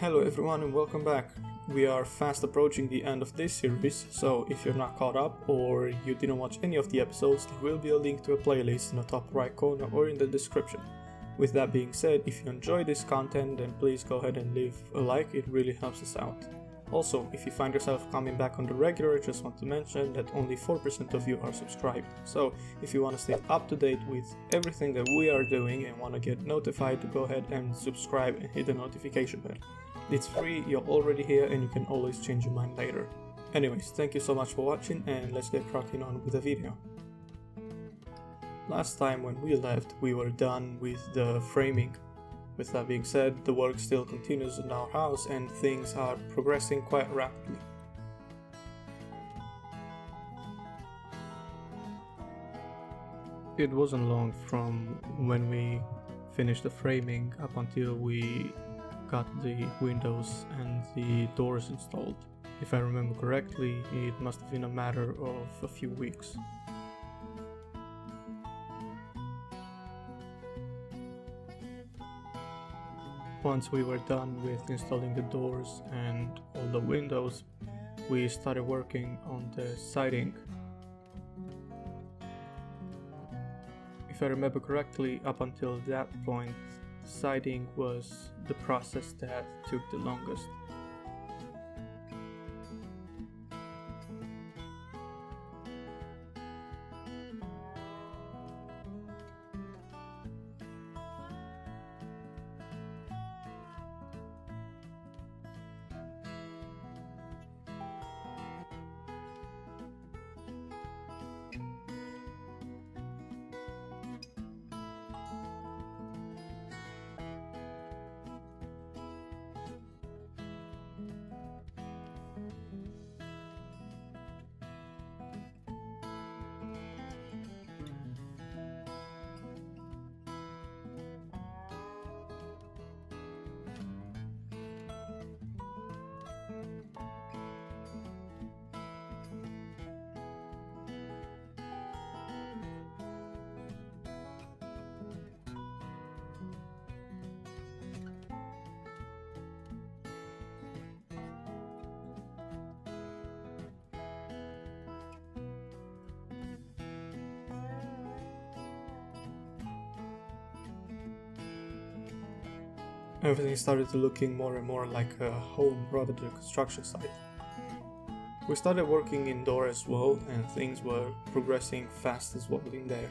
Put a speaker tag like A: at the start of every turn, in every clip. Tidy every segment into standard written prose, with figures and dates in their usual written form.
A: Hello everyone and welcome back. We are fast approaching the end of this series, so if you're not caught up or you didn't watch any of the episodes, there will be a link to a playlist in the top right corner or in the description. With that being said, if you enjoy this content, then please go ahead and leave a like, it really helps us out. Also, if you find yourself coming back on the regular, I just want to mention that only 4% of you are subscribed. So if you want to stay up to date with everything that we are doing and want to get notified, to go ahead and subscribe and hit the notification bell. It's free, you're already here, and you can always change your mind later. Anyways, thank you so much for watching, and let's get cracking on with the video. Last time when we left, we were done with the framing. With that being said, the work still continues in our house and things are progressing quite rapidly. It wasn't long from when we finished the framing up until we got the windows and the doors installed. If I remember correctly, it must have been a matter of a few weeks. Once we were done with installing the doors and all the windows, we started working on the siding. If I remember correctly, up until that point, siding was the process that took the longest. Everything started to looking more and more like a home rather than a construction site. We started working indoor as well, and things were progressing fast as well in there.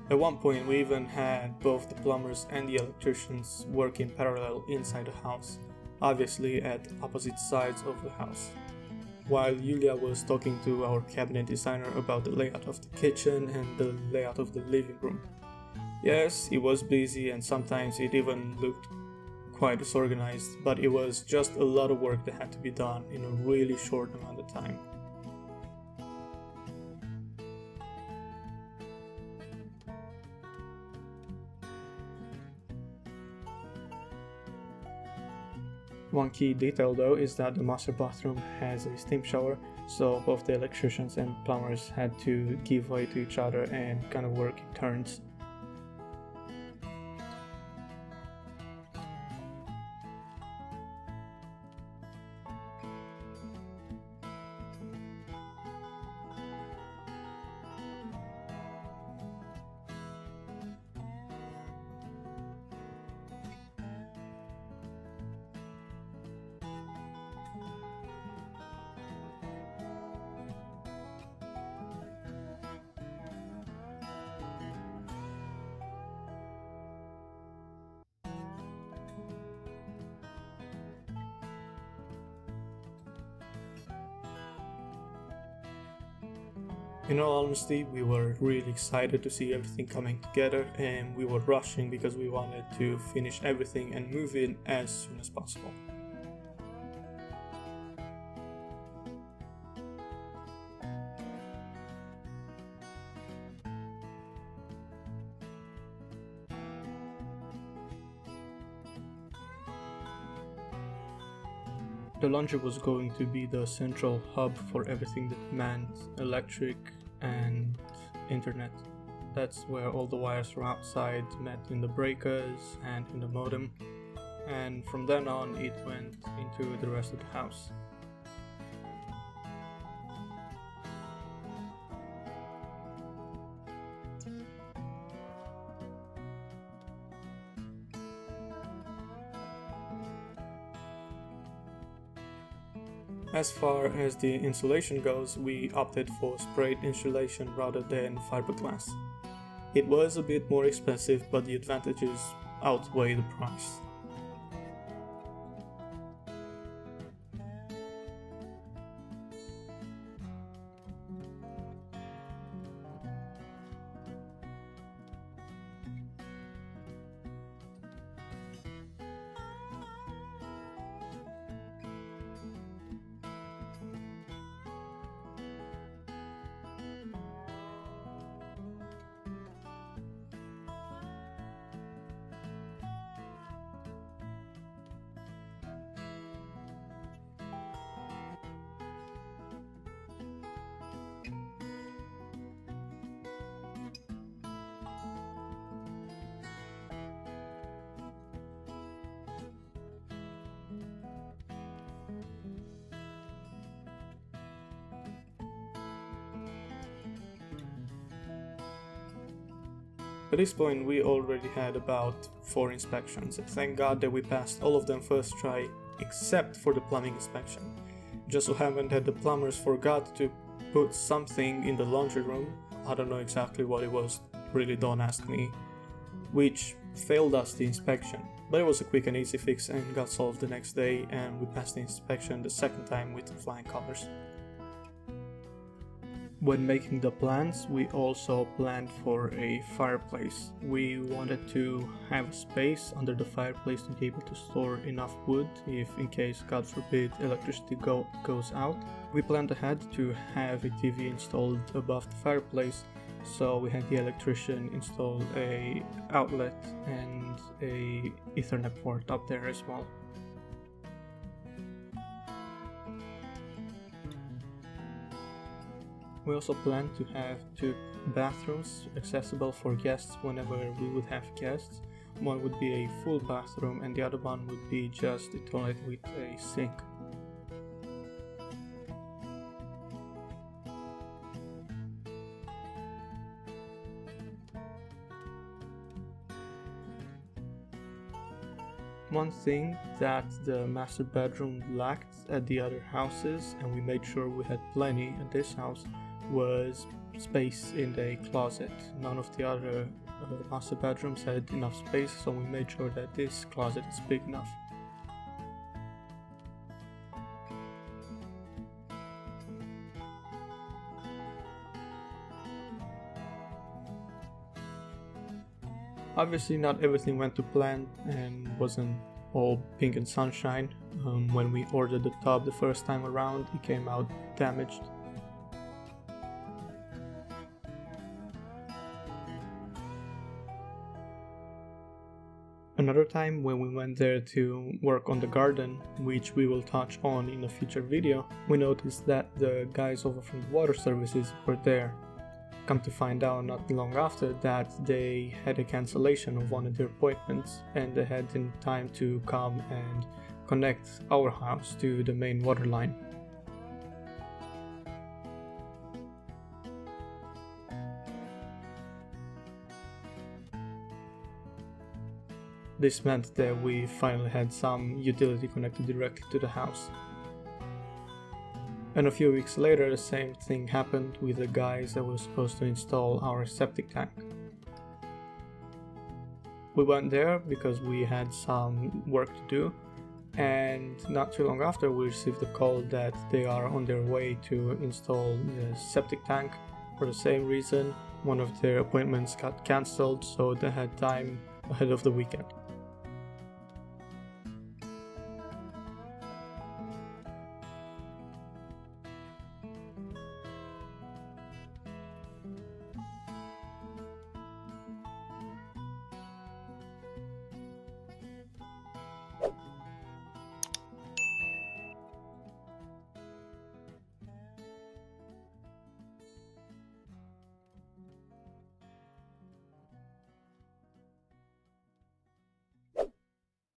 A: At one point we even had both the plumbers and the electricians working parallel inside the house, obviously at opposite sides of the house. While Julia was talking to our cabinet designer about the layout of the kitchen and the layout of the living room. Yes, it was busy and sometimes it even looked quite disorganized, but it was just a lot of work that had to be done in a really short amount of time. One key detail though is that the master bathroom has a steam shower, so both the electricians and plumbers had to give way to each other and kind of work in turns. In all honesty, we were really excited to see everything coming together, and we were rushing because we wanted to finish everything and move in as soon as possible. The laundry was going to be the central hub for everything that meant electric and internet. That's where all the wires from outside met in the breakers and in the modem. and from then on it went into the rest of the house. As far as the insulation goes, we opted for sprayed insulation rather than fiberglass. It was a bit more expensive, but the advantages outweigh the price. At this point we already had about 4 inspections, and thank God that we passed all of them first try except for the plumbing inspection. Just so happened that the plumbers forgot to put something in the laundry room, I don't know exactly what it was, really don't ask me, which failed us the inspection. But it was a quick and easy fix and got solved the next day, and we passed the inspection the second time with flying colors. When making the plans, we also planned for a fireplace. We wanted to have a space under the fireplace to be able to store enough wood if, in case, God forbid, electricity goes out. We planned ahead to have a TV installed above the fireplace, so we had the electrician install a outlet and a Ethernet port up there as well. We also planned to have 2 bathrooms accessible for guests whenever we would have guests. One would be a full bathroom and the other one would be just a toilet with a sink. One thing that the master bedroom lacked at the other houses, and we made sure we had plenty at this house, was space in the closet. None of the other master bedrooms had enough space, so we made sure that this closet is big enough. Obviously not everything went to plan and wasn't all pink and sunshine. When we ordered the tub the first time around, it came out damaged. Another time when we went there to work on the garden, which we will touch on in a future video, we noticed that the guys over from the water services were there. Come to find out not long after that they had a cancellation of one of their appointments and they hadn't time to come and connect our house to the main water line. This meant that we finally had some utility connected directly to the house. And a few weeks later, the same thing happened with the guys that were supposed to install our septic tank. We went there because we had some work to do, and not too long after we received a call that they are on their way to install the septic tank. For the same reason, one of their appointments got cancelled, so they had time ahead of the weekend.